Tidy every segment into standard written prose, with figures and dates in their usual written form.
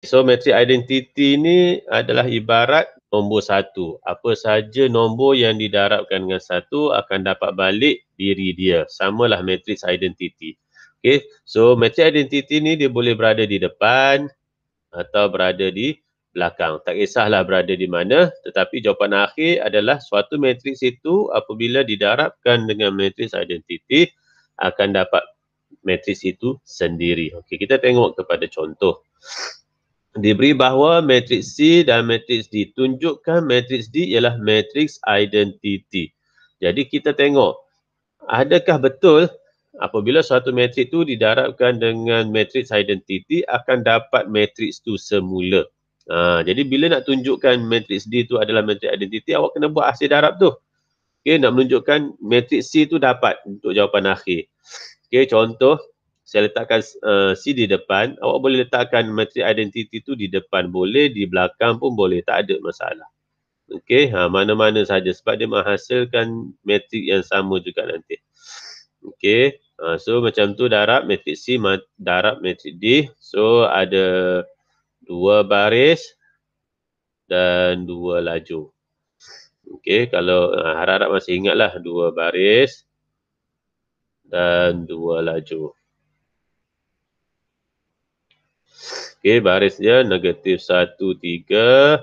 So matrix identity ni adalah ibarat nombor satu. Apa saja nombor yang didarabkan dengan satu akan dapat balik diri dia. Samalah matrix identity. Okay, so matrix identity ni dia boleh berada di depan atau berada di belakang. Tak kisahlah berada di mana, tetapi jawapan akhir adalah suatu matrix itu apabila didarabkan dengan matrix identity akan dapat matrix itu sendiri. Okey, kita tengok kepada contoh. Diberi bahawa matriks C dan matriks D. Tunjukkan matriks D ialah matriks identity. Jadi kita tengok, adakah betul apabila suatu matriks itu didarabkan dengan matriks identity akan dapat matriks itu semula. Jadi bila nak tunjukkan matriks D itu adalah matriks identity, awak kena buat hasil darab tu. Okay, nak menunjukkan matriks C itu dapat untuk jawapan akhir. Okay, contoh, saya letakkan C di depan, awak boleh letakkan matrix identity tu di depan boleh, di belakang pun boleh, tak ada masalah. Okey, mana-mana saja sebab dia menghasilkan matrix yang sama juga nanti. Okey, so macam tu darab matrix C, darab matrix D. So ada 2 baris dan 2 lajur. Okey, kalau harap-harap masih ingatlah 2 baris dan 2 lajur. Okey, baris dia negatif 1, 3,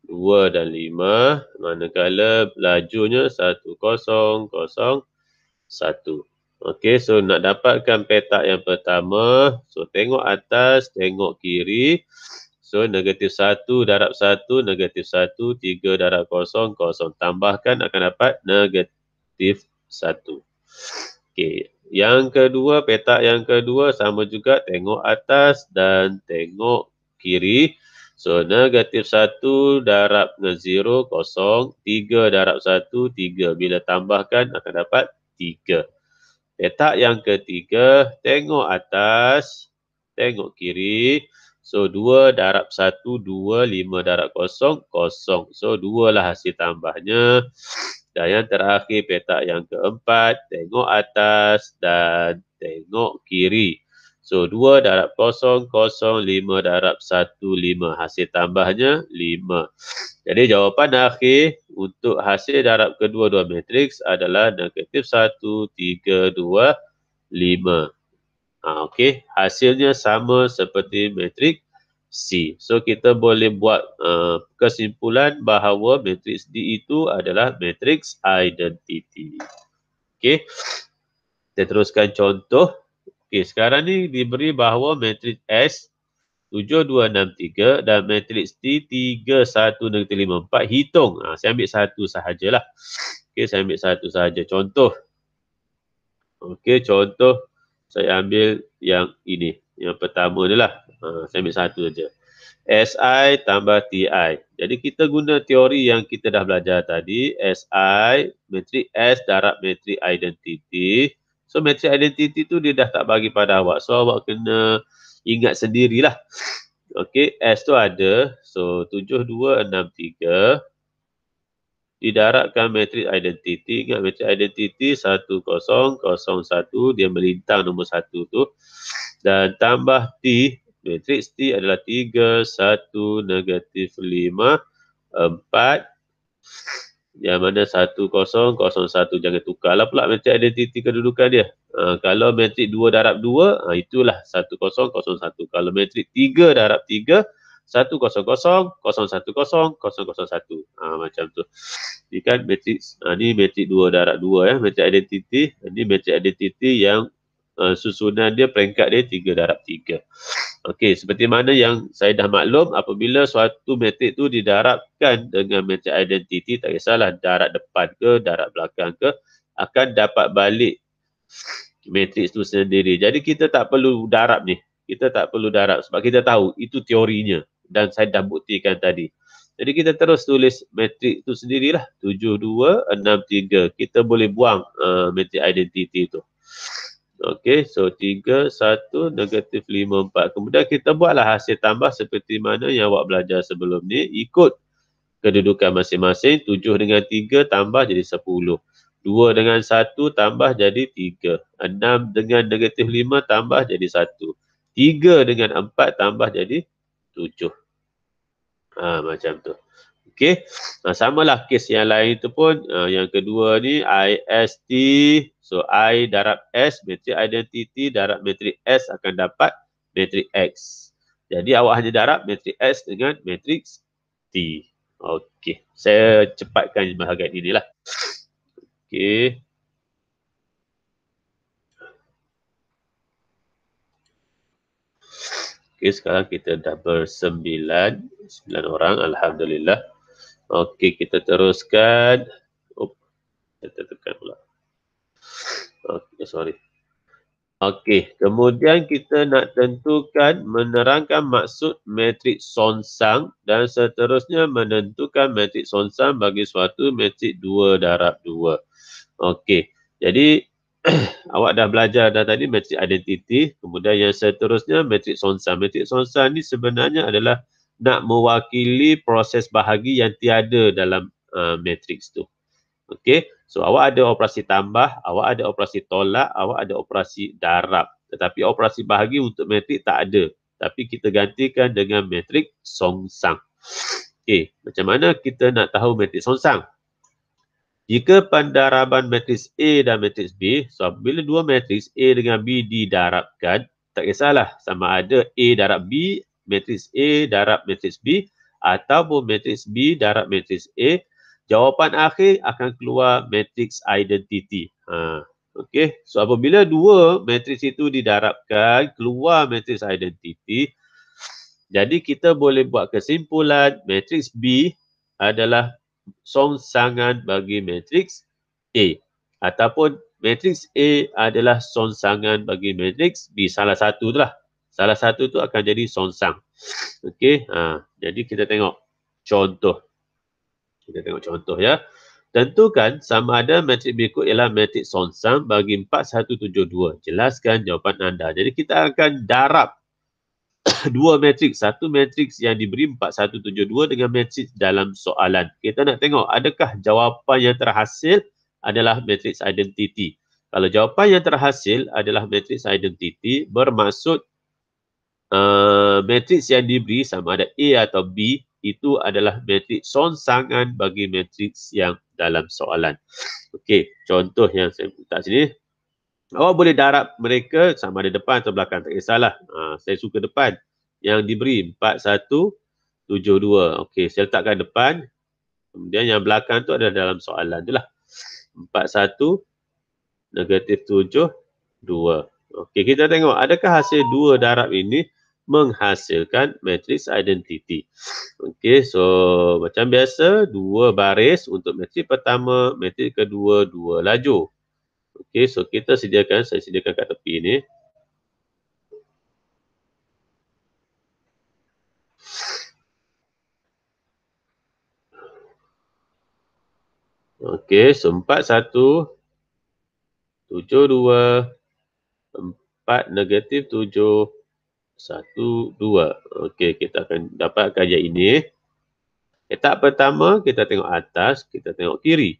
2 dan 5. Manakala lajurnya 1, 0, 0, 1. Okey, so nak dapatkan petak yang pertama, so tengok atas, tengok kiri. So negatif 1 darab 1, negatif 1, 3 darab 0, 0. Tambahkan akan dapat negatif 1. Okey, yang kedua, petak yang kedua sama juga, tengok atas dan tengok kiri. So negatif 1 darab dengan 0, 0. 3 darab 1, 3. Bila tambahkan akan dapat 3. Petak yang ketiga, tengok atas, tengok kiri. So 2 darab 1, 2. 5 darab 0, 0. So 2 lah hasil tambahnya. Dan yang terakhir, petak yang keempat, tengok atas dan tengok kiri. So 2 darab 0, 0. 5 darab 1, 5. Hasil tambahnya 5. Jadi jawapan akhir untuk hasil darab kedua-dua matriks adalah negatif 1, 3, 2, 5. Okey, hasilnya sama seperti matriks C. So kita boleh buat kesimpulan bahawa matriks D itu adalah matriks identity. Okey, kita teruskan contoh. Okey, sekarang ni diberi bahawa matriks S 7, 2, 6, 3 dan matriks T 3, 1, negatif 5, 4. Hitung. Saya ambil satu sahajalah. Okey, saya ambil satu sahaja. Contoh. Okey, contoh saya ambil yang ini. Yang pertama ni lah. Saya ambil satu saja. SI tambah TI. Jadi kita guna teori yang kita dah belajar tadi. SI, matriks S darab matriks identity. So matriks identity tu dia dah tak bagi pada awak. So awak kena ingat sendirilah. Okey, S tu ada. So 7, 2, 6, 3. Didarabkan matriks identity. Ingat matriks identity 1, 0, 0, 1. Dia melintang nombor 1 tu. Dan tambah T. Matriks T adalah 3, 1, negatif 5, 4. Yang mana 1, 0, 0, 1. Jangan tukarlah pula matriks identity kedudukan dia. Kalau matriks 2 darab 2, itulah 1, 0, 0, 1. Kalau matriks 3 darab 3, 1, 0, 0, 0, 1, 0, 0, 1. Macam tu. Ini kan matriks, ni matriks 2 darab 2 ya, matriks identity. Ini matriks identity yang susunan dia, peringkat dia 3 darab 3. Okey, seperti mana yang saya dah maklum, apabila suatu matriks tu didarabkan dengan matriks identity, tak kisahlah darab depan ke, darab belakang ke, akan dapat balik matriks tu sendiri. Jadi kita tak perlu darab ni. Kita tak perlu darab sebab kita tahu itu teorinya dan saya dah buktikan tadi. Jadi kita terus tulis matriks tu sendirilah. 7, 2, 6, 3. Kita boleh buang matriks identity tu. Okey, so 3, 1, negatif 5, 4. Kemudian kita buatlah hasil tambah seperti mana yang awak belajar sebelum ni. Ikut kedudukan masing-masing. 7 dengan 3 tambah jadi 10. 2 dengan 1 tambah jadi 3. 6 dengan negatif 5 tambah jadi 1. 3 dengan 4 tambah jadi 7. Macam tu. Okey. Samalah kes yang lain tu pun. Yang kedua ni IST. So I darab S, matrix identity darab matrix S akan dapat matrix X. Jadi awak hanya darab matrix S dengan matrix T. Okey. Saya cepatkan bahagian inilah. Okey. Okey, sekarang kita dah bersembilan orang, alhamdulillah. Okey, kita teruskan. Kita tekan pula. Okey, sorry. Okey, kemudian kita nak tentukan menerangkan maksud matriks songsang dan seterusnya menentukan matriks songsang bagi suatu matriks 2 darab 2. Okey, jadi awak dah belajar dah tadi matriks identiti, kemudian yang seterusnya matriks songsang. Matriks songsang ni sebenarnya adalah nak mewakili proses bahagi yang tiada dalam matriks tu. Okey, so awak ada operasi tambah, awak ada operasi tolak, awak ada operasi darab. Tetapi operasi bahagi untuk matrik tak ada. Tapi kita gantikan dengan matrik songsang. Okey, macam mana kita nak tahu matrik songsang? Jika pendaraban matriks A dan matriks B, so bila dua matriks A dengan B didarabkan, tak kisahlah sama ada A darab B, matriks A darab matriks B, ataupun matriks B darab matriks A, jawapan akhir akan keluar matriks identity. Okey, so apabila dua matriks itu didarabkan, keluar matriks identity, jadi kita boleh buat kesimpulan matriks B adalah songsangan bagi matriks A, ataupun matriks A adalah songsangan bagi matriks B. Salah satu tu lah. Salah satu tu akan jadi songsang. Okey, jadi kita tengok contoh. Kita tengok contoh ya. Tentukan sama ada matriks berikut ialah matriks songsang bagi 4172. Jelaskan jawapan anda. Jadi kita akan darab dua matriks. Satu matriks yang diberi 4172 dengan matriks dalam soalan. Kita nak tengok adakah jawapan yang terhasil adalah matriks identity. Kalau jawapan yang terhasil adalah matriks identity, bermaksud matriks yang diberi sama ada A atau B itu adalah matriks songsangan bagi matriks yang dalam soalan. Okey, contoh yang saya letak sini. Awak boleh darab mereka sama ada depan atau belakang, tak kisahlah. Saya suka depan. Yang diberi 4172. Okey, saya letakkan depan. Kemudian yang belakang tu ada dalam soalan tu lah. 41 negatif 7 2. Okey, kita tengok adakah hasil dua darab ini menghasilkan matriks identity. Okey, so macam biasa dua baris untuk matriks pertama, matriks kedua dua lajur. Okey, so kita sediakan, saya sediakan kat tepi ni. Okey, so 41 72 4 negatif 7 1 2. Okey, kita akan dapatkan yang ini. Etap pertama kita tengok atas, kita tengok kiri.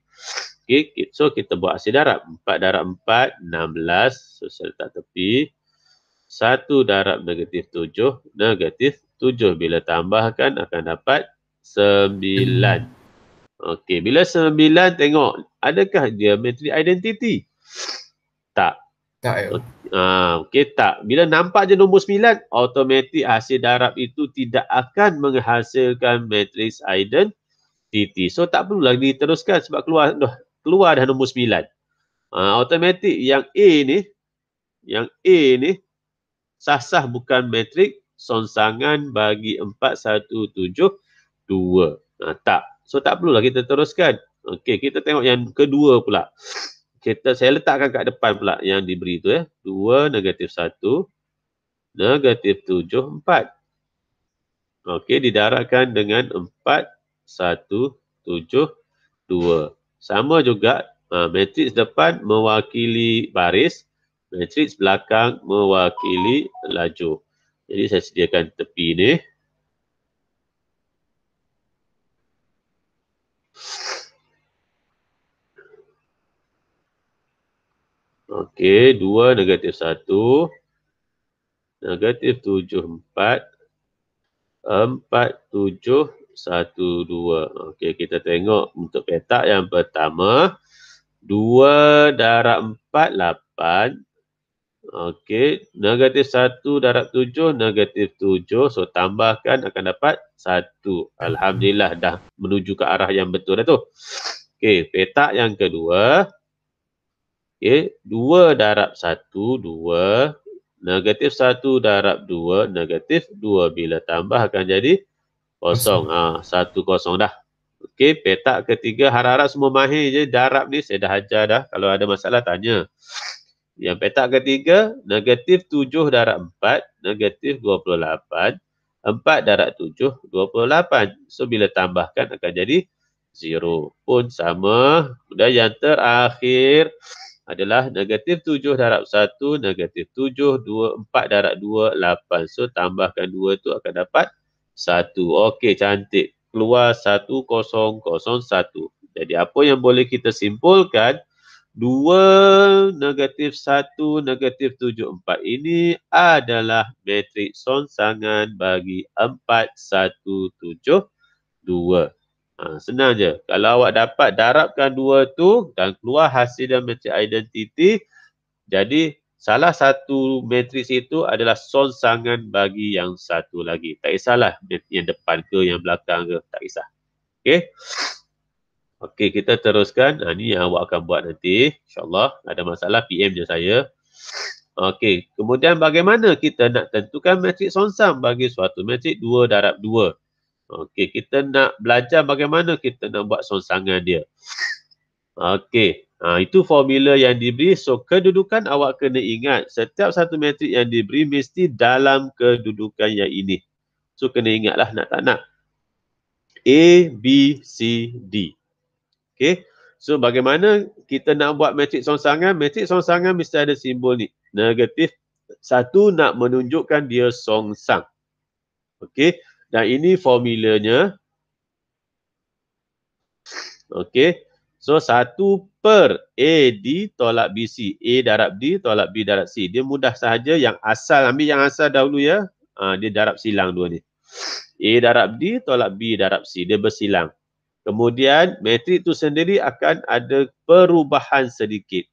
Okey, so kita buat hasil darab. 4 darab 4 16. So saya letak tepi. 1 darab negatif 7 negatif 7. Bila tambahkan akan dapat 9. Okey, bila 9 tengok adakah dia matriks identity? Tak. Tak ya. Okey, tak. Bila nampak je nombor 9, automatik hasil darab itu tidak akan menghasilkan matriks identity. So tak perlu lagi diteruskan sebab keluar dah nombor 9. Automatik yang A ni sah-sah bukan matriks songsangan bagi 4172. Tak. So tak perlu lagi kita teruskan. Okey, kita tengok yang kedua pula. Saya letakkan kat depan pula yang diberi tu ya. 2 negatif 1 negatif 7 4. Okey, didarabkan dengan 4 1 7 2. Sama juga matriks depan mewakili baris, matriks belakang mewakili lajur. Jadi saya sediakan tepi ni. Okey, 2 negatif 1 negatif 7 4 4, 7, 1, 2. Okey, kita tengok untuk petak yang pertama. 2 darab 4, 8. Okey, negatif 1 darab 7, negatif 7. So, tambahkan akan dapat 1. Alhamdulillah dah menuju ke arah yang betul dah tu. Okey, petak yang kedua. Okey, 2 darab 1, 2. Negatif 1 darab 2, negatif 2. Bila tambah akan jadi kosong. 1 kosong dah. Okey, petak ketiga, harap-harap semua mahir je darab ni. Saya dah ajar dah. Kalau ada masalah tanya. Yang petak ketiga, negatif 7 darab 4, negatif 28. 4 darab 7, 28. So, bila tambahkan akan jadi 0. Pun sama. Dan yang terakhir adalah negatif 7 darab 1, negatif 7, 2, 4 darab 2, 8. So, tambahkan 2 tu akan dapat 1. Okey, cantik. Keluar 1001. Jadi, apa yang boleh kita simpulkan? 2, negatif 1, negatif 7, 4 ini adalah matriks songsangan bagi 4, 1, 7, 2. Senang je. Kalau awak dapat darabkan 2 tu dan keluar hasil dan matriks identiti, jadi salah satu matriks itu adalah songsangan bagi yang satu lagi. Tak kisahlah yang depan ke yang belakang ke, tak kisah. Okey. Okey, kita teruskan. Ini yang awak akan buat nanti. InsyaAllah. Ada masalah, PM je saya. Okey, kemudian bagaimana kita nak tentukan matriks songsang bagi suatu matriks 2 darab 2. Okey, kita nak belajar bagaimana kita nak buat songsangan dia. Okey, itu formula yang diberi. So, kedudukan awak kena ingat. Setiap satu matriks yang diberi mesti dalam kedudukan yang ini. So, kena ingatlah nak tak nak. A, B, C, D. Okey. So, bagaimana kita nak buat matriks songsangan? Matriks songsangan mesti ada simbol ni. Negatif 1 nak menunjukkan dia songsang. Okey. Dan ini formulanya. Okey. So, 1 per AD tolak BC. A darab D tolak B darab C. Dia mudah sahaja. Yang asal, ambil yang asal dahulu ya. Dia darab silang dua ni. A darab D tolak B darab C. Dia bersilang. Kemudian, matriks itu sendiri akan ada perubahan sedikit.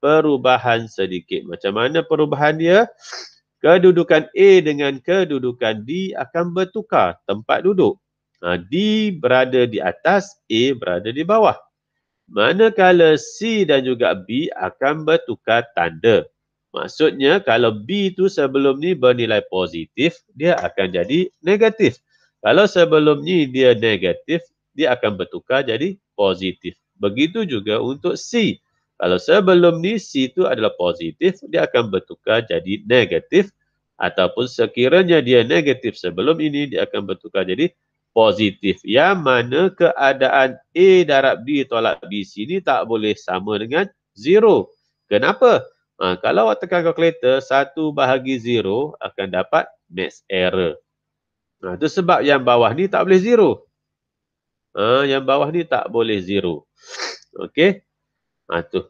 Perubahan sedikit. Macam mana perubahan dia? Kedudukan A dengan kedudukan D akan bertukar tempat duduk. D berada di atas, A berada di bawah. Manakala C dan juga B akan bertukar tanda. Maksudnya, kalau B itu sebelum ni bernilai positif, dia akan jadi negatif. Kalau sebelum ni dia negatif, dia akan bertukar jadi positif. Begitu juga untuk C. Kalau sebelum ni C itu adalah positif, dia akan bertukar jadi negatif. Ataupun sekiranya dia negatif sebelum ini, dia akan bertukar jadi positif. Yang mana keadaan A darab D tolak BC ni tak boleh sama dengan 0. Kenapa? Kalau awak tekan kalkulator, 1 bahagi 0 akan dapat max error. Itu sebab yang bawah ni tak boleh 0. Yang bawah ni tak boleh 0. Okey. Tu.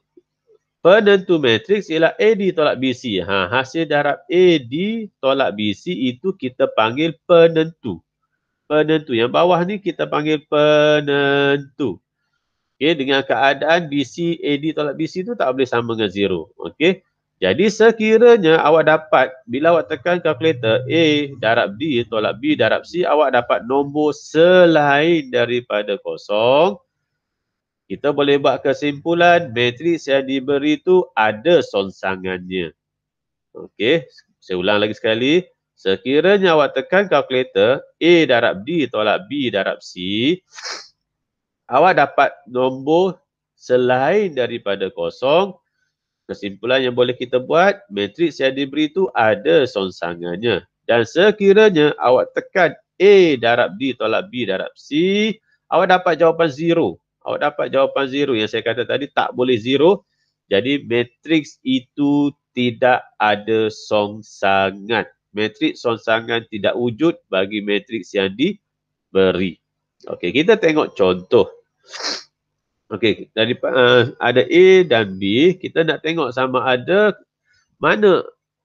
Penentu matriks ialah AD tolak BC. Hasil darab AD tolak BC itu kita panggil penentu. Penentu. Yang bawah ni kita panggil penentu. Okey, dengan keadaan BC, AD tolak BC tu tak boleh sama dengan 0. Okey. Jadi sekiranya awak dapat, bila awak tekan kalkulator A darab D tolak B darab C, awak dapat nombor selain daripada kosong, kita boleh buat kesimpulan matriks yang diberi itu ada songsangannya. Okey, saya ulang lagi sekali. Sekiranya awak tekan kalkulator A darab D tolak B darab C, awak dapat nombor selain daripada kosong. Kesimpulan yang boleh kita buat, matriks yang diberi itu ada songsangannya. Dan sekiranya awak tekan A darab D tolak B darab C, awak dapat jawapan 0. Awak dapat jawapan 0 yang saya kata tadi tak boleh 0. Jadi matriks itu tidak ada songsangan. Matriks songsangan tidak wujud bagi matriks yang diberi. Okey, kita tengok contoh. Okey, ada A dan B, kita nak tengok sama ada mana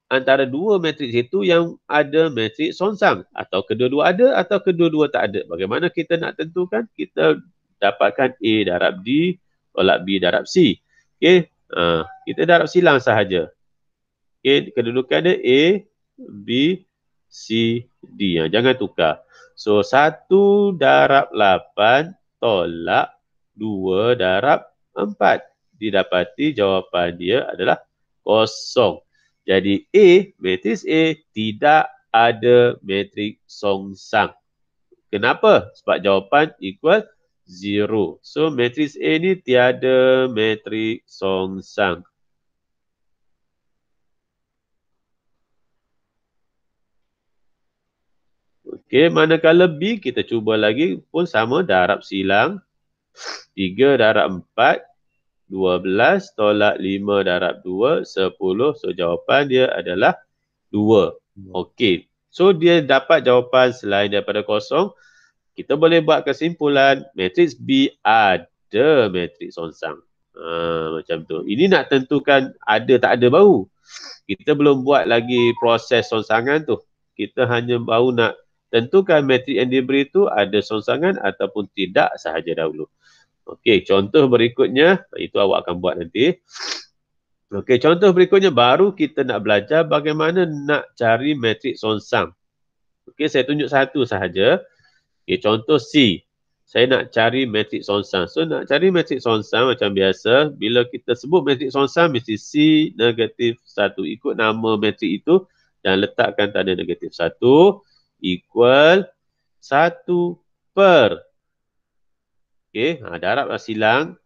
antara dua matriks itu yang ada matriks songsang. Atau kedua-dua ada atau kedua-dua tak ada. Bagaimana kita nak tentukan? Kita dapatkan A darab D tolak B darab C. Okey, kita darab silang sahaja. Okey, kedudukan dia A, B, C, D. Jangan tukar. So, 1 darab 8 tolak 2 darab 4. Didapati jawapan dia adalah kosong. Jadi matriks A tidak ada matriks songsang. Kenapa? Sebab jawapan equal 0. So, matriks A ni tiada matriks songsang. Okey, manakala B kita cuba lagi pun sama darab silang. 3 darab 4, 12 tolak 5 darab 2, 10. So, jawapan dia adalah 2. Okey. So, dia dapat jawapan selain daripada kosong. Kita boleh buat kesimpulan matriks B ada matriks songsang. Macam tu. Ini nak tentukan ada tak ada baru. Kita belum buat lagi proses songsangan tu. Kita hanya baru nak tentukan matriks yang diberi tu ada songsangan ataupun tidak sahaja dahulu. Okey, contoh berikutnya, itu awak akan buat nanti. Okey, contoh berikutnya baru kita nak belajar bagaimana nak cari matriks songsang. Okey, saya tunjuk satu sahaja. Okey, contoh C. Saya nak cari matriks songsang. So, nak cari matriks songsang macam biasa, bila kita sebut matriks songsang, mesti C negatif 1. Ikut nama matrik itu dan letakkan tanda negatif 1 equal 1 per. Okey, darablah silang.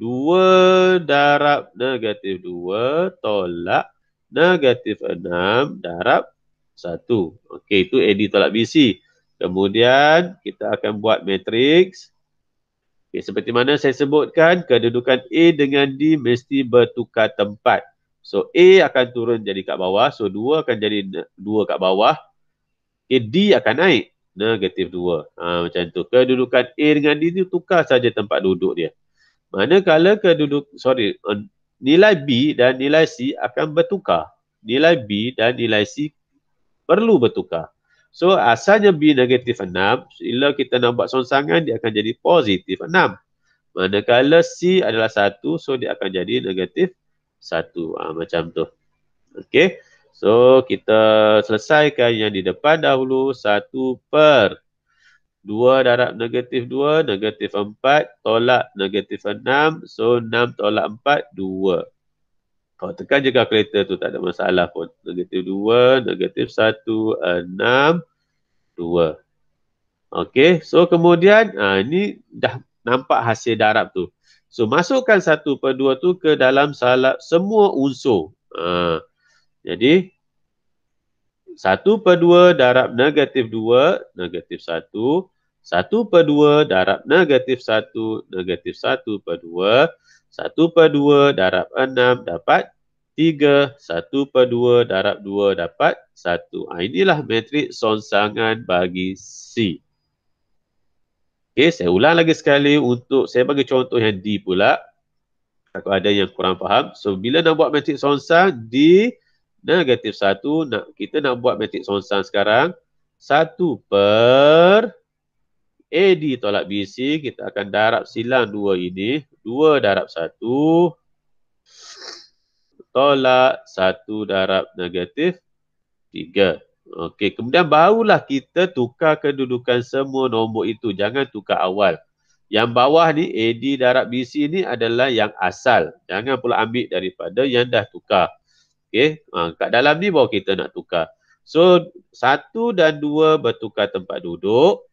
2 darab negatif 2 tolak negatif 6 darab 1. Okey, itu AD tolak BC. Kemudian kita akan buat matriks. Okay, seperti mana saya sebutkan, kedudukan A dengan D mesti bertukar tempat. So, A akan turun jadi kat bawah. So, 2 akan jadi 2 kat bawah. Okay, D akan naik. Negatif 2. Macam tu. Kedudukan A dengan D tu tukar saja tempat duduk dia. Manakala nilai B dan nilai C akan bertukar. Nilai B dan nilai C perlu bertukar. So, asalnya B negatif 6. Bila kita nak buat songsangan, dia akan jadi positif 6. Manakala C adalah 1, so dia akan jadi negatif 1. Macam tu. Okey. So, kita selesaikan yang di depan dahulu. 1 per 2 darab negatif 2, negatif 4, tolak negatif 6. So, 6 tolak 4, 2. Kalau tekan je kalkulator tu tak ada masalah pun. Negatif 2, negatif 1, 6, 2. Okey, so kemudian ini dah nampak hasil darab tu. So, masukkan 1 per 2 tu ke dalam semua unsur. Jadi, 1 per 2 darab negatif 2, negatif 1. 1 per 2 darab negatif 1, negatif 1 per 2. 1 per 2 darab 6 dapat 3. 1 per 2 darab 2 dapat 1. Inilah matriks songsangan bagi C. Okey, saya ulang lagi sekali untuk saya bagi contoh yang D pula. Kalau ada yang kurang faham. So, bila nak buat matriks songsang D negatif 1, kita nak buat matriks songsang sekarang. 1 per AD tolak BC, kita akan darab silang 2 ini. 2 darab 1 tolak 1 darab negatif 3. Okey, kemudian barulah kita tukar kedudukan semua nombor itu. Jangan tukar awal. Yang bawah ni AD darab BC ni adalah yang asal. Jangan pula ambil daripada yang dah tukar. Okey, kat dalam ni baru kita nak tukar. So, 1 dan 2 bertukar tempat duduk.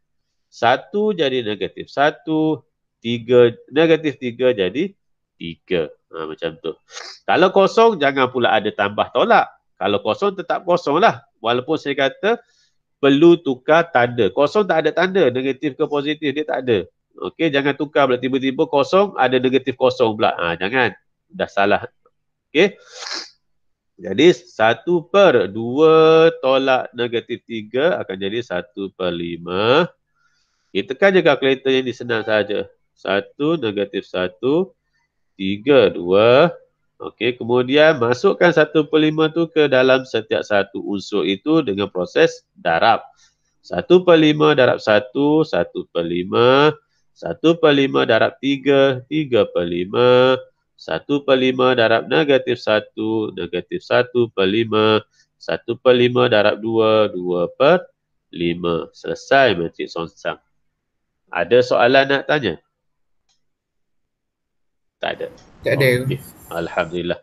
1 jadi negatif 1. 3, negatif 3 jadi 3. Macam tu. Kalau kosong, jangan pula ada tambah tolak. Kalau kosong, tetap kosong lah. Walaupun saya kata perlu tukar tanda. Kosong tak ada tanda. Negatif ke positif, dia tak ada. Okey, jangan tukar pula tiba-tiba kosong, ada negatif kosong pula. Jangan. Dah salah. Okey. Jadi 1 per 2 tolak negatif 3 akan jadi 1 per 5. Kita tekan je kalkulator yang ni senang saja. 1 negatif 1, 3, 2. Okey, kemudian masukkan 1/5 tu ke dalam setiap satu unsur itu dengan proses darab. 1/5 darab 1, 1/5. 1/5 darab 3, 3/5. 1/5 darab -1, -1/5. 1/5 darab 2, 2/5. Selesai matrik songsang. Ada soalan nak tanya? Tak ada. Tak ada. Okey, alhamdulillah.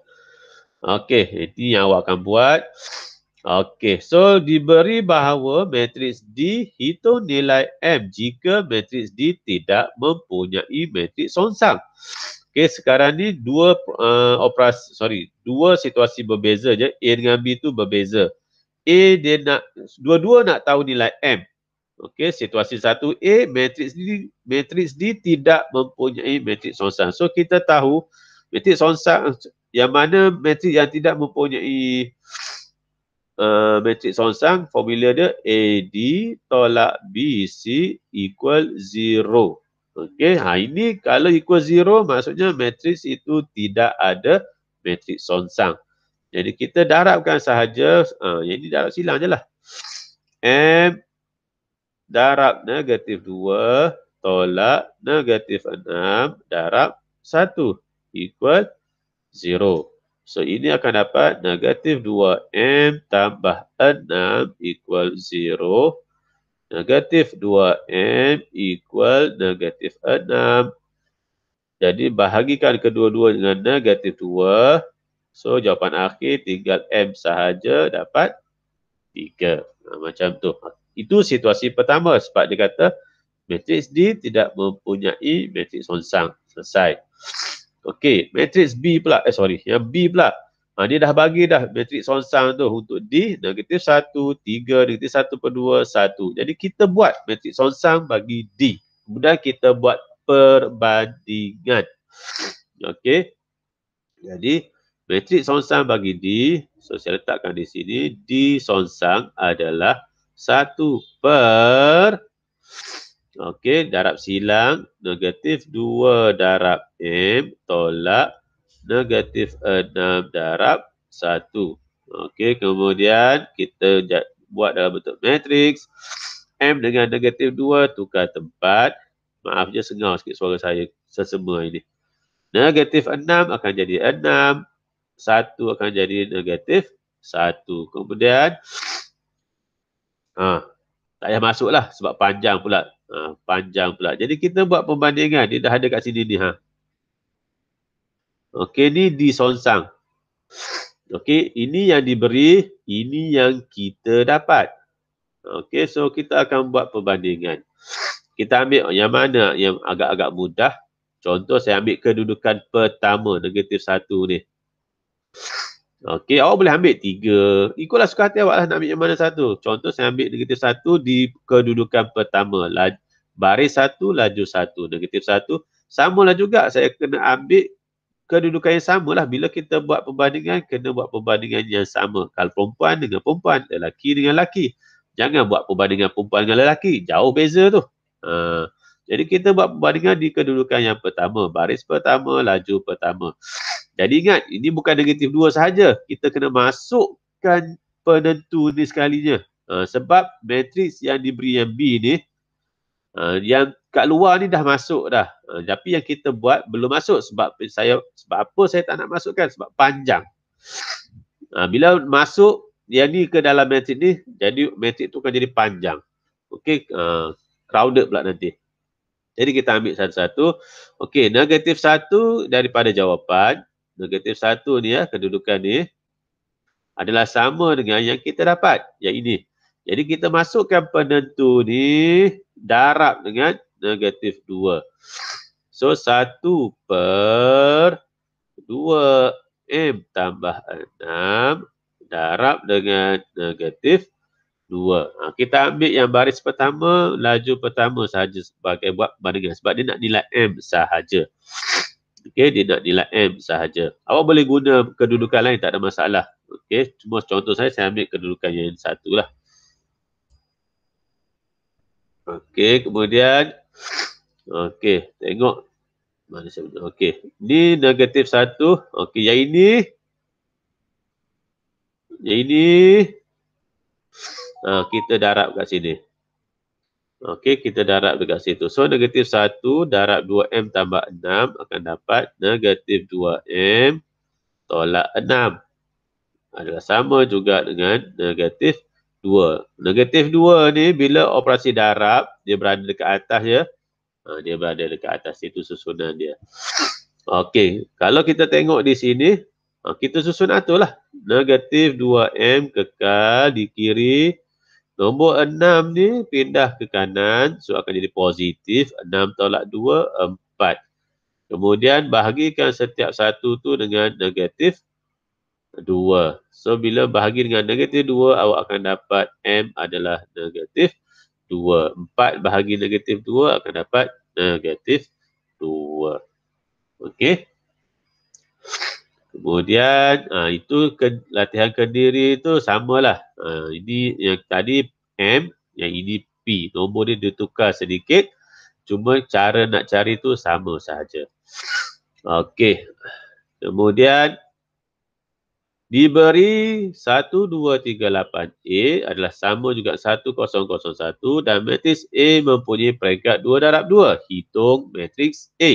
Okey, ini yang awak akan buat. Okey, so diberi bahawa matriks D hitung nilai M jika matriks D tidak mempunyai matriks songsang. Okey, sekarang ni dua situasi berbeza je. A dengan B tu berbeza. A dia nak dua-dua nak tahu nilai M. Okey, situasi 1A matriks D tidak mempunyai matriks songsang. So kita tahu matriks songsang yang mana matriks yang tidak mempunyai matriks songsang, formula dia AD tolak BC equal 0. Okey, ini kalau equal 0 maksudnya matriks itu tidak ada matriks songsang. Jadi kita darabkan sahaja, yang ini darab silang je lah. M darab -2 tolak -6 darab 1 equal 0. So, ini akan dapat -2M tambah 6 equal 0. -2M equal -6. Jadi, bahagikan kedua-dua dengan -2. So, jawapan akhir tinggal M sahaja dapat 3. Macam tu. Itu situasi pertama sebab dia kata matriks D tidak mempunyai matriks songsang. Selesai. Okey, matriks B pula. Yang B pula. Dia dah bagi dah matriks songsang tu untuk D, -1, 3, -1/2, 1. Jadi kita buat matriks songsang bagi D. Kemudian kita buat perbandingan. Okey. Jadi, matriks songsang bagi D, so saya letakkan di sini, D songsang adalah 1 per, okey, darab silang, -2 darab M tolak -6 darab 1. Okey, kemudian kita buat dalam bentuk matriks. M dengan -2 tukar tempat. Maaf je sengal sikit suara saya sesama ini. -6 akan jadi 6. 1 akan jadi -1. Kemudian, tak payah masuk lah sebab panjang pula. Panjang pula. Jadi kita buat perbandingan. Dia dah ada kat sini ni. Okey, ni D songsang. Okey, ini yang diberi, ini yang kita dapat. Okey, so kita akan buat perbandingan. Kita ambil yang mana yang agak-agak mudah. Contoh saya ambil kedudukan pertama, -1 ni. Okey, awak boleh ambil 3. Ikutlah suka hati awak lah nak ambil yang mana satu. Contoh saya ambil -1 di kedudukan pertama. Baris 1, laju 1. -1. Samalah juga saya kena ambil kedudukan yang sama lah. Bila kita buat perbandingan, kena buat perbandingan yang sama. Kalau perempuan dengan perempuan, lelaki dengan lelaki. Jangan buat perbandingan perempuan dengan lelaki. Jauh beza tu. Jadi kita buat perbandingan di kedudukan yang pertama. Baris pertama, laju pertama. Jadi ingat, ini bukan -2 sahaja. Kita kena masukkan penentu ni sekalinya. Sebab matriks yang diberi yang B ni, yang kat luar ni dah masuk dah. Tapi yang kita buat belum masuk sebab apa saya tak nak masukkan? Sebab panjang. Bila masuk yang ni ke dalam matriks ni, jadi matriks tu akan jadi panjang. Okey, crowded pula nanti. Jadi kita ambil satu-satu. Okey, -1 daripada jawapan. -1 ni kedudukan ni adalah sama dengan yang kita dapat. Yang ini. Jadi kita masukkan penentu ni darab dengan -2. So 1 per 2M tambah 6 darab dengan -2. Kita ambil yang baris pertama, laju pertama sahaja sebagai buat perbandingan. Sebab dia nak nilai M sahaja. Okey, dia nak nilai M sahaja. Awak boleh guna kedudukan lain, tak ada masalah. Okey, cuma contoh saya ambil kedudukan yang satu lah. Okey, kemudian, okey, tengok Mana saya betul? Okey. Ni negatif 1. Okey, yang ini kita darab kat sini. Okey, kita darab dekat situ. So, negatif 1 darab 2M tambah 6 akan dapat negatif 2M tolak 6. Adalah sama juga dengan negatif 2. Negatif 2 ni bila operasi darab, dia berada dekat atas ya. Dia berada dekat atas, itu susunan dia. Okey, kalau kita tengok di sini, kita susun aturlah. Negatif 2M kekal di kiri. Nombor 6 ni pindah ke kanan, so akan jadi positif. 6 tolak 2, 4. Kemudian bahagikan setiap satu tu dengan negatif 2. So, bila bahagi dengan negatif 2, awak akan dapat M adalah negatif 2. 4 bahagi negatif 2 akan dapat negatif 2. Okey. Kemudian, itu latihan kendiri tu samalah. Ini yang tadi M, yang ini P. Nombor dia ditukar sedikit. Cuma cara nak cari tu sama sahaja. Okey. Kemudian, diberi 1238A adalah sama juga 1001 dan matris A mempunyai peringkat 2 darab 2. Hitung matris A.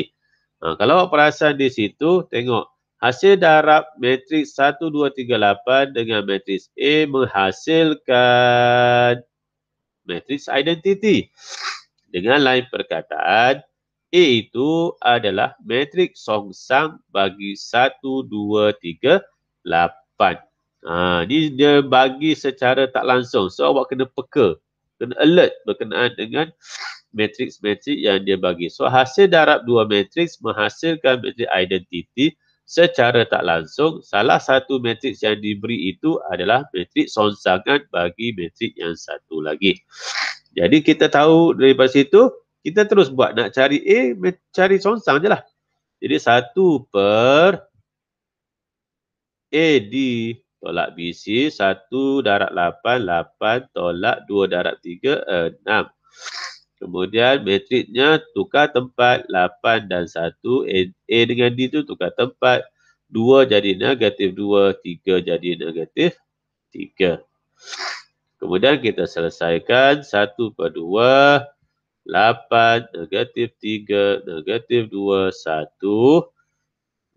Kalau awak perasan di situ, tengok. Hasil darab matris 1238 dengan matris A menghasilkan matris identiti. Dengan lain perkataan, A itu adalah matrik songsang bagi 1, 2, 3, 8. Ni dia bagi secara tak langsung. So, awak kena peka. Kena alert berkenaan dengan matriks-matriks yang dia bagi. So, hasil darab dua matriks menghasilkan matrik identiti secara tak langsung. Salah satu matriks yang diberi itu adalah matriks songsangan bagi matriks yang satu lagi. Jadi, kita tahu daripada situ, kita terus buat. Nak cari A, cari songsang je lah. Jadi, 1 per AD tolak BC, 1 darab 8, 8 tolak 2 darab 3, 6. Kemudian matriksnya tukar tempat 8 dan 1. A dengan D tu tukar tempat. 2 jadi negatif 2, 3 jadi negatif 3. Kemudian kita selesaikan 1 per 2, 8, negatif 3, negatif 2, 1.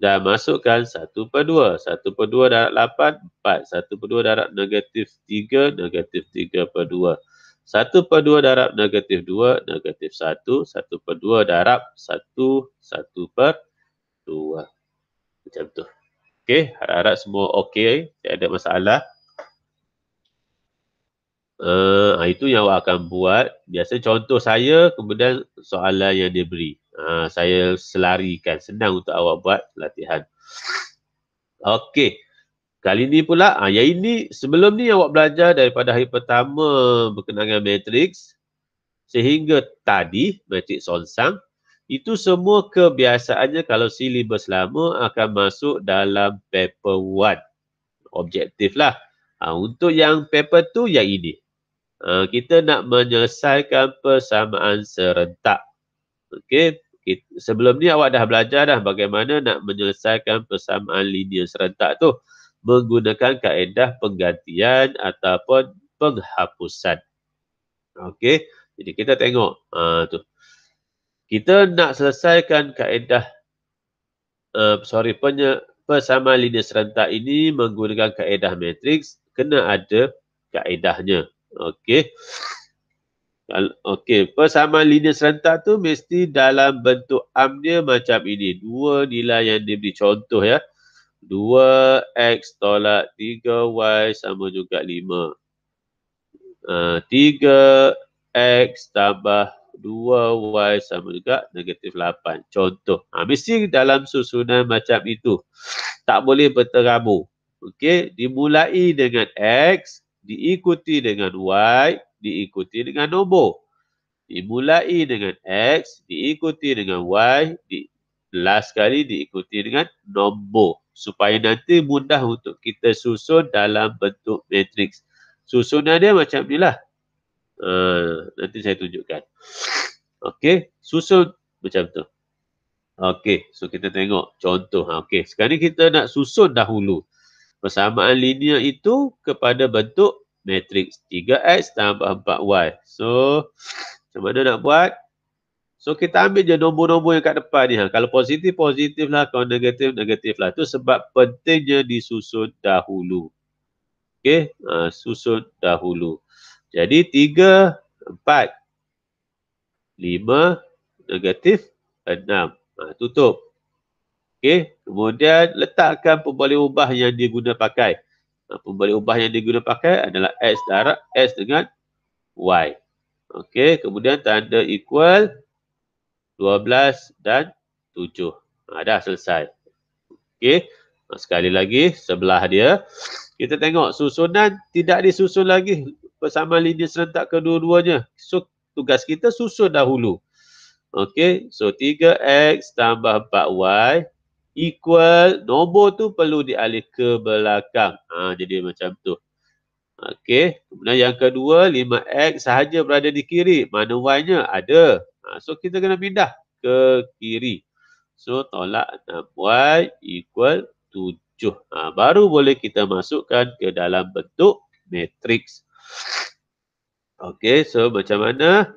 Dan masukkan 1 per 2. 1 per 2 darab 8, 4. 1 per 2 darab negatif 3, negatif 3 per 2. 1 per 2 darab negatif 2, negatif 1. 1 per 2 darab 1, 1 per 2. Macam tu. Okey, harap-harap semua okey. Tak ada masalah. Itu yang awak akan buat. Biasa contoh saya, kemudian soalan yang dia beri. Saya selarikan. Senang untuk awak buat latihan. Okey. Kali ni pula, yang ini sebelum ni awak belajar daripada hari pertama berkenaan dengan matriks sehingga tadi, matriks songsang, itu semua kebiasaannya kalau silibus lama akan masuk dalam paper 1. Objektif lah. Untuk yang paper 2, yang ini. Kita nak menyelesaikan persamaan serentak. Okey. Sebelum ni awak dah belajar dah bagaimana nak menyelesaikan persamaan linear serentak tu menggunakan kaedah penggantian ataupun penghapusan. Okey, jadi kita tengok tu. Kita nak selesaikan kaedah persamaan linear serentak ini menggunakan kaedah matriks, kena ada kaedahnya. Okey. Okey, persamaan linear serentak tu mesti dalam bentuk dia macam ini. Dua nilai yang diberi contoh ya. 2x tolak 3y sama juga 5. 3x tambah 2y sama juga negatif 8. Contoh. Mesti dalam susunan macam itu. Tak boleh berterabur. Okey, dimulai dengan x, diikuti dengan y, diikuti dengan nombor. Dimulai dengan x, diikuti dengan y, last kali diikuti dengan nombor. Supaya nanti mudah untuk kita susun dalam bentuk matriks. Susunan dia macam ni lah. Nanti saya tunjukkan. Okey, susun macam tu. Okey, so kita tengok contoh. Okey, sekarang ni kita nak susun dahulu persamaan linear itu kepada bentuk matriks 3x tambah 4y. So, macam mana nak buat? So, kita ambil je nombor-nombor yang kat depan ni. Kalau positif, positif lah. Kalau negatif, negatif lah. Itu sebab pentingnya disusun dahulu. Okey, susun dahulu. Jadi, 3, 4, 5, negatif, 6. Tutup. Okey, kemudian letakkan pemboleh ubah yang diguna pakai. Pemboleh ubah yang diguna pakai adalah X darab X dengan Y. Okey, kemudian tanda equal 12 dan 7. Dah selesai. Okey, sekali lagi sebelah dia. Kita tengok susunan tidak disusun lagi persamaan linear serentak kedua-duanya. So, tugas kita susun dahulu. Okey, so 3X tambah 4Y equal, nombor tu perlu dialih ke belakang. Jadi macam tu. Okey, kemudian yang kedua 5x sahaja berada di kiri. Mana y-nya? Ada. So kita kena pindah ke kiri. So tolak 6y equal 7. Baru boleh kita masukkan ke dalam bentuk matriks. Okey, so macam mana?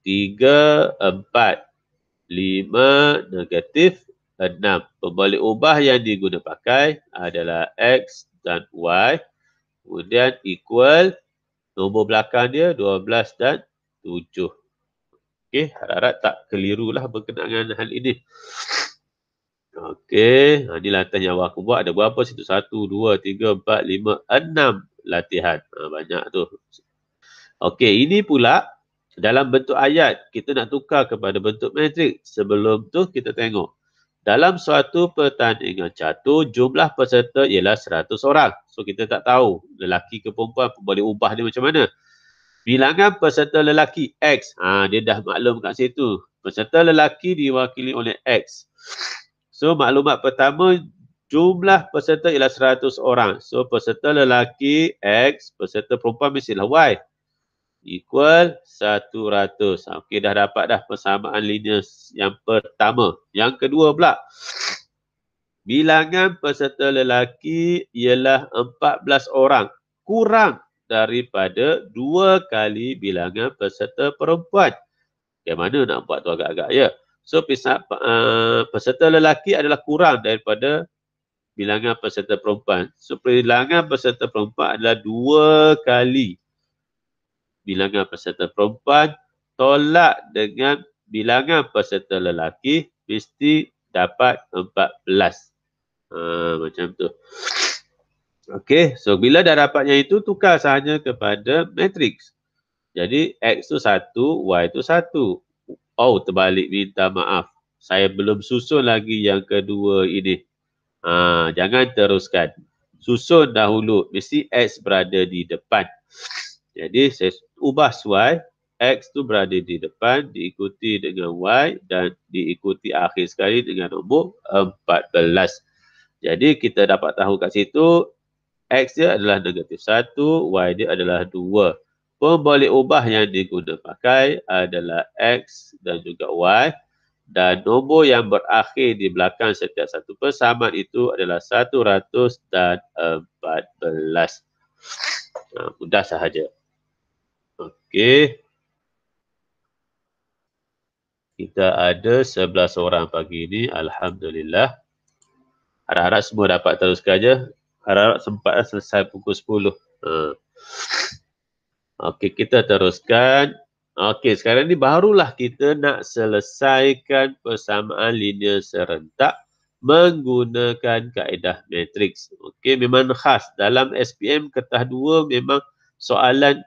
3, 4, 5, negatif 6. Pemboleh ubah yang diguna pakai adalah X dan Y. Kemudian equal, nombor belakang dia 12 dan 7. Okey, harap-harap tak kelirulah berkenaan dengan hal ini. Okey, ini latihan yang awak aku buat. Ada berapa situ? 1, 2, 3, 4, 5, 6 latihan. Banyak tu. Okey, ini pula dalam bentuk ayat. Kita nak tukar kepada bentuk matriks. Sebelum tu kita tengok. Dalam suatu pertandingan catur, jumlah peserta ialah 100 orang. So, kita tak tahu lelaki ke perempuan boleh ubah dia macam mana. Bilangan peserta lelaki X. Dia dah maklum kat situ. Peserta lelaki diwakili oleh X. So, maklumat pertama, jumlah peserta ialah 100 orang. So, peserta lelaki X, peserta perempuan mestilah Y. Equal 100. Okey, dah dapat dah persamaan linear yang pertama. Yang kedua pula. Bilangan peserta lelaki ialah 14 orang. Kurang daripada 2 kali bilangan peserta perempuan. Yang mana nak buat tu agak-agak ya. So, peserta lelaki adalah kurang daripada bilangan peserta perempuan. So, bilangan peserta perempuan adalah 2 kali bilangan peserta perempuan tolak dengan bilangan peserta lelaki mesti dapat 14. Macam tu. Okey, so bila dah dapatnya itu tukar sahaja kepada matriks. Jadi X tu 1, Y tu 1. Oh, terbalik, minta maaf. Saya belum susun lagi yang kedua ini. Jangan teruskan. Susun dahulu, mesti X berada di depan. Jadi saya ubah Y, X tu berada di depan, diikuti dengan Y dan diikuti akhir sekali dengan nombor 14. Jadi kita dapat tahu kat situ, X dia adalah negatif 1, Y dia adalah 2. Pemboleh ubah yang diguna pakai adalah X dan juga Y. Dan nombor yang berakhir di belakang setiap satu persamaan itu adalah 100 dan 14. Mudah sahaja. Okey. Kita ada 11 orang pagi ini. Alhamdulillah. Harap-harap semua dapat teruskan je. Harap-harap sempat selesai pukul 10. Okey, kita teruskan. Okey, sekarang ni barulah kita nak selesaikan persamaan linear serentak menggunakan kaedah matriks. Okey, memang khas. Dalam SPM Kertas 2 memang soalan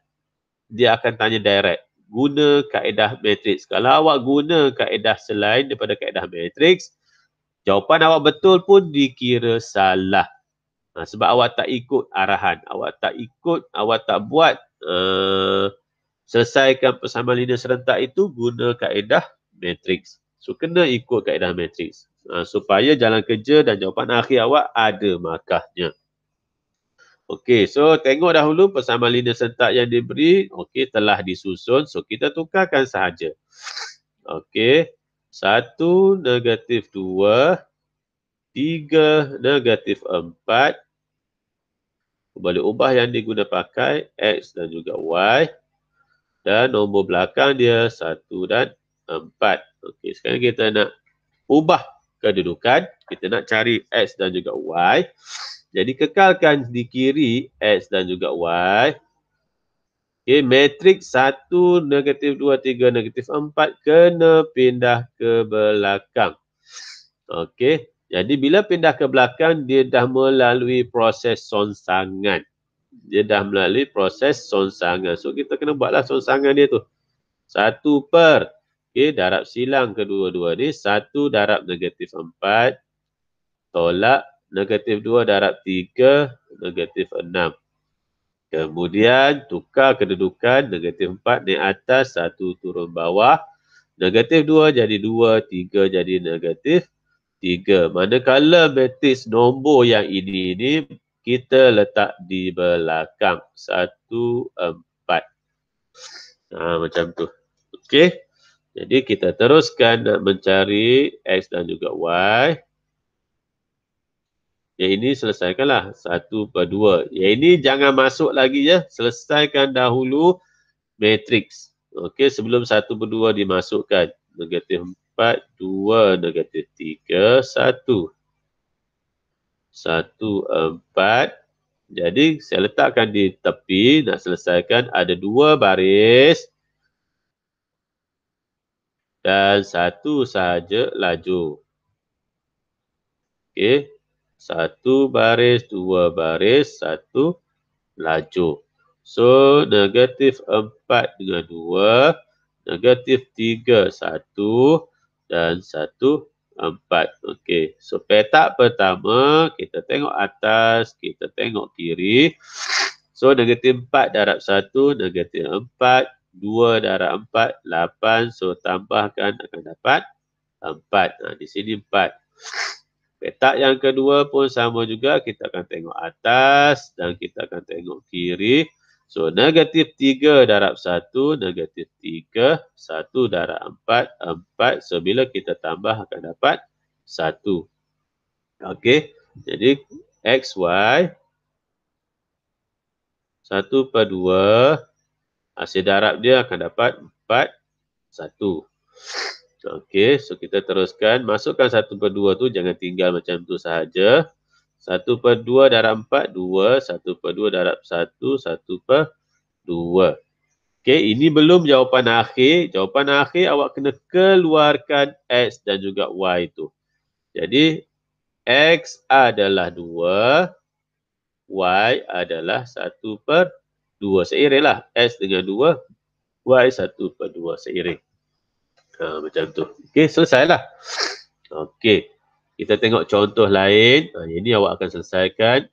dia akan tanya direct. Guna kaedah matriks. Kalau awak guna kaedah selain daripada kaedah matriks, jawapan awak betul pun dikira salah. Sebab awak tak ikut arahan. Awak tak buat selesaikan persamaan linear serentak itu guna kaedah matriks. So, kena ikut kaedah matriks. Supaya jalan kerja dan jawapan akhir awak ada markahnya. Okey, so tengok dahulu persamaan linear serentak yang diberi. Okey, telah disusun. So, kita tukarkan sahaja. Okey, 1 negatif 2, 3 negatif 4. Boleh ubah yang diguna pakai X dan juga Y. Dan nombor belakang dia 1 dan 4. Okey, sekarang kita nak ubah kedudukan. Kita nak cari X dan juga Y. Jadi kekalkan di kiri X dan juga Y. Okey, matriks 1, negatif 2, 3, negatif 4 kena pindah ke belakang. Okey, jadi bila pindah ke belakang, dia dah melalui proses sonsangan. So, kita kena buatlah sonsangan dia tu. 1 per. Okey, darab silang kedua-dua ni. 1 darab negatif 4. Tolak negatif 2 darab 3. Negatif 6. Kemudian tukar kedudukan. Negatif 4 naik atas. 1 turun bawah. Negatif 2 jadi 2. 3 jadi negatif 3. Manakala matriks nombor yang ini ni kita letak di belakang 1, 4. Macam tu. Okey. Jadi kita teruskan nak mencari X dan juga Y. Yang ini selesaikanlah 1 per 2. Yang ini jangan masuk lagi ya. Selesaikan dahulu matriks. Okey, sebelum 1 per 2 dimasukkan. Negatif 4, 2, negatif 3, 1. 1, 4. Jadi saya letakkan di tepi, nak selesaikan ada 2 baris dan 1 sahaja laju. Okey, 1 baris, 2 baris, 1 laju. So negatif 4 dengan 2, negatif 3, 1 dan 1, 4. Okey, so petak pertama kita tengok atas, kita tengok kiri. So negatif 4 darab 1, negatif 4, 2 darab 4, 8. So tambahkan akan dapat 4. Di sini 4. Petak yang kedua pun sama juga, kita akan tengok atas dan kita akan tengok kiri. So negatif 3 darab 1, negatif 3, 1 darab 4, 4. So bila kita tambah akan dapat 1. Okey, jadi XY 1 per 2, hasil darab dia akan dapat 4, 1. Okey, so kita teruskan. Masukkan 1 per 2 tu, jangan tinggal macam tu sahaja. 1 per 2 darab 4, 2. 1 per 2 darab 1, 1 per 2. Okey, ini belum jawapan akhir. Jawapan akhir awak kena keluarkan X dan juga Y tu. Jadi, X adalah 2. Y adalah 1 per 2. Seiring lah. X dengan 2. Y 1 per 2. Seiring. Macam tu. Okey, selesailah. Okey. Kita tengok contoh lain. Ini awak akan selesaikan.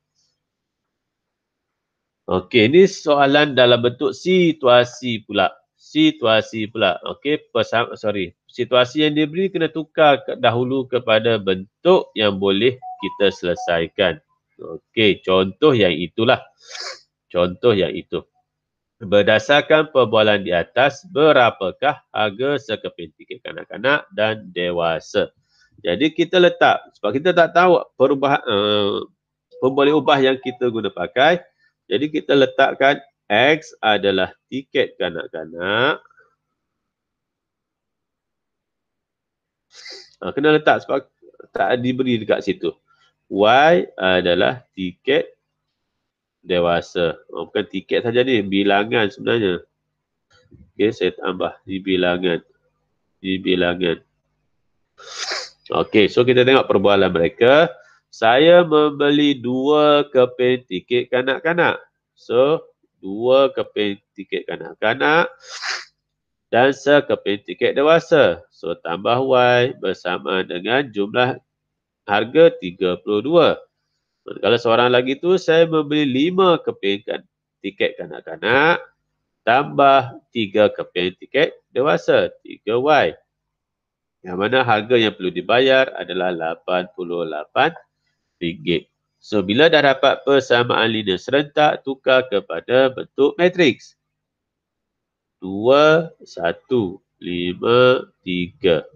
Okey, ini soalan dalam bentuk situasi pula. Okey, situasi yang diberi kena tukar dahulu kepada bentuk yang boleh kita selesaikan. Okey, contoh yang itulah. Contoh yang itu. Berdasarkan perbualan di atas, berapakah harga sekeping tiket kanak-kanak dan dewasa? Jadi kita letak, sebab kita tak tahu perubahan pemboleh ubah yang kita guna pakai. Jadi kita letakkan X adalah tiket kanak-kanak. Kena letak sebab tak diberi dekat situ. Y adalah tiket dewasa. Bukan tiket saja ni, bilangan sebenarnya. Okey, saya tambah di bilangan. Okey, so kita tengok perbualan mereka. Saya membeli 2 keping tiket kanak-kanak. So, 2 keping tiket kanak-kanak dan sekeping tiket dewasa. So, tambah Y bersama dengan jumlah harga 32. Kalau seorang lagi tu, saya membeli 5 keping tiket kanak-kanak tambah 3 keping tiket dewasa, 3Y. Yang mana harga yang perlu dibayar adalah RM88. So, bila dah dapat persamaan linear serentak, tukar kepada bentuk matriks. 2, 1, 5, 3.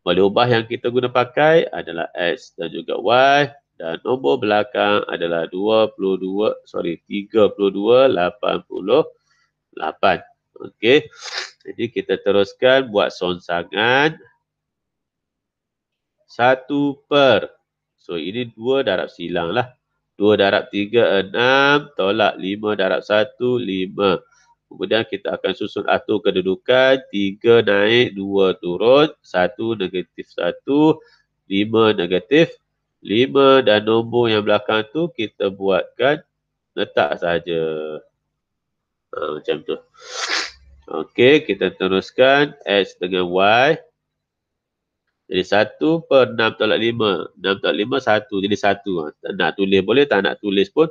Boleh ubah yang kita guna pakai adalah X dan juga Y. Dan nombor belakang adalah 32,88. Okey. Jadi kita teruskan buat sonsangan 1 per. So ini 2 darab silang lah. 2 darab 3, 6. Tolak 5 darab 1, 5. Kemudian kita akan susun atur kedudukan. 3 naik, 2 turun. 1 negatif 1. 5 negatif 5. Dan nombor yang belakang tu kita buatkan letak saja. Macam tu. Okey, kita teruskan X dengan Y. Jadi 1 per 6 tolak 5. 6 tolak 5, 1. Jadi 1. Nak tulis boleh, tak nak tulis pun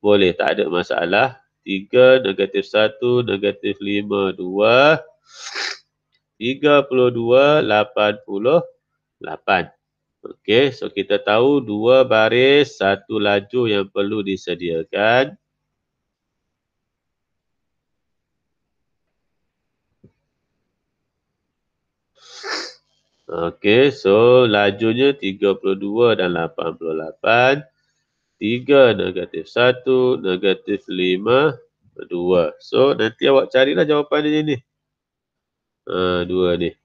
boleh. Tak ada masalah. 3 negatif 1 negatif 5, 2. 32, 88. Okey, so kita tahu 2 baris, 1 lajur yang perlu disediakan. Okey, so lajunya 32 dan 88. 3 negatif 1 negatif 5, 2. So nanti awak carilah jawapan dia ni. 2 ni.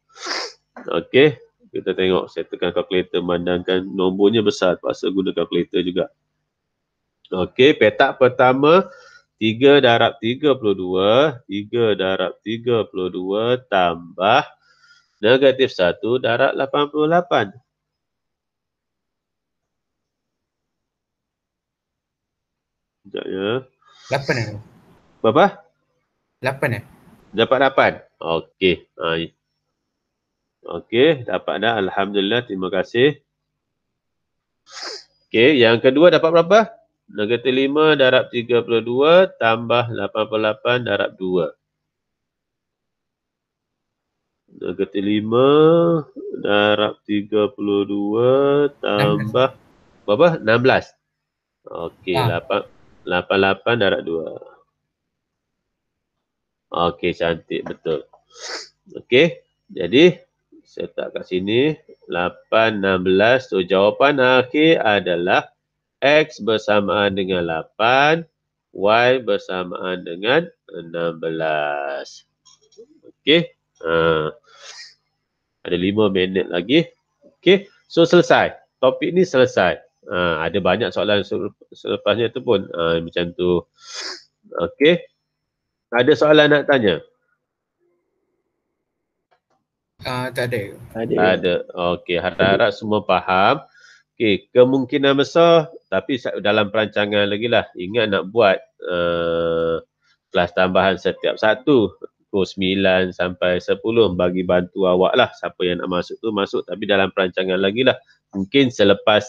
Okey, kita tengok. Saya tekan kalkulator memandangkan nombornya besar. Terpaksa guna kalkulator juga. Okey, petak pertama 3 darab 32. 3 darab 32 tambah negatif 1 darab 88. Sekejap ya. 8 Berapa? 8 Dapat 8. Okey. Okey, dapat dah. Alhamdulillah, terima kasih. Okey, yang kedua dapat berapa? Negatif 5 darab 32 tambah 88 darab 2. Negatif 5 darab 32 tambah 16. Berapa? 16. Okey, 88 darab 2. Okey, cantik. Betul. Okey, jadi saya letak kat sini 8, 16. So jawapan akhir adalah X bersamaan dengan 8, Y bersamaan dengan 16. Okey. Ada 5 minit lagi. Okey. So selesai. Topik ni selesai. Ada banyak soalan selepasnya tu pun. Macam tu. Okey. Ada soalan nak tanya? Tak ada. Ada. Okey, harap-harap semua faham. Okey, kemungkinan besar tapi dalam perancangan lagi lah. Ingat nak buat kelas tambahan setiap satu. Pukul 9 sampai 10 bagi bantu awak lah. Siapa yang nak masuk tu masuk, tapi dalam perancangan lagi lah. Mungkin selepas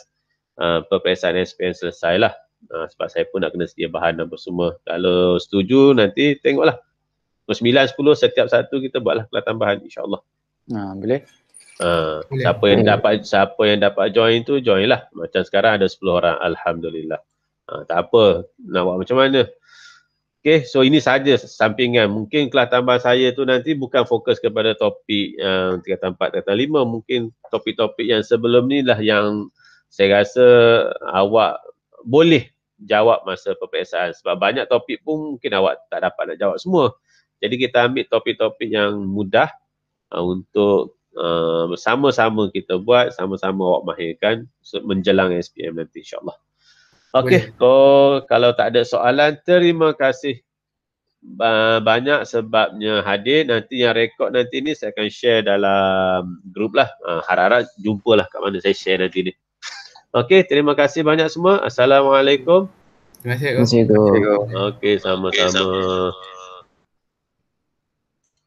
peperiksaan SPM selesai lah. Sebab saya pun nak kena sedia bahan apa semua. Kalau setuju nanti tengoklah. Pukul 9, 10 setiap satu kita buatlah kelas tambahan, insyaAllah. Boleh. Siapa yang dapat join tu join lah. Macam sekarang ada 10 orang, alhamdulillah. Tak apa, nak buat macam mana. Okay, so ini saja sampingan. Mungkin kelas tambah saya tu nanti bukan fokus kepada topik tingkatan 4, tingkatan 5. Mungkin topik-topik yang sebelum ni lah yang saya rasa awak boleh jawab masa peperiksaan. Sebab banyak topik pun mungkin awak tak dapat nak jawab semua. Jadi kita ambil topik-topik yang mudah untuk sama-sama kita buat, sama-sama awak mahirkan menjelang SPM nanti, insyaAllah. Okey, kalau tak ada soalan, terima kasih banyak sebabnya hadir. Nanti yang rekod nanti ni saya akan share dalam grup lah. Harap-harap jumpalah kat mana saya share nanti ni. Okey, terima kasih banyak semua. Assalamualaikum. Terima kasih. Terima kasih. Okey, sama-sama.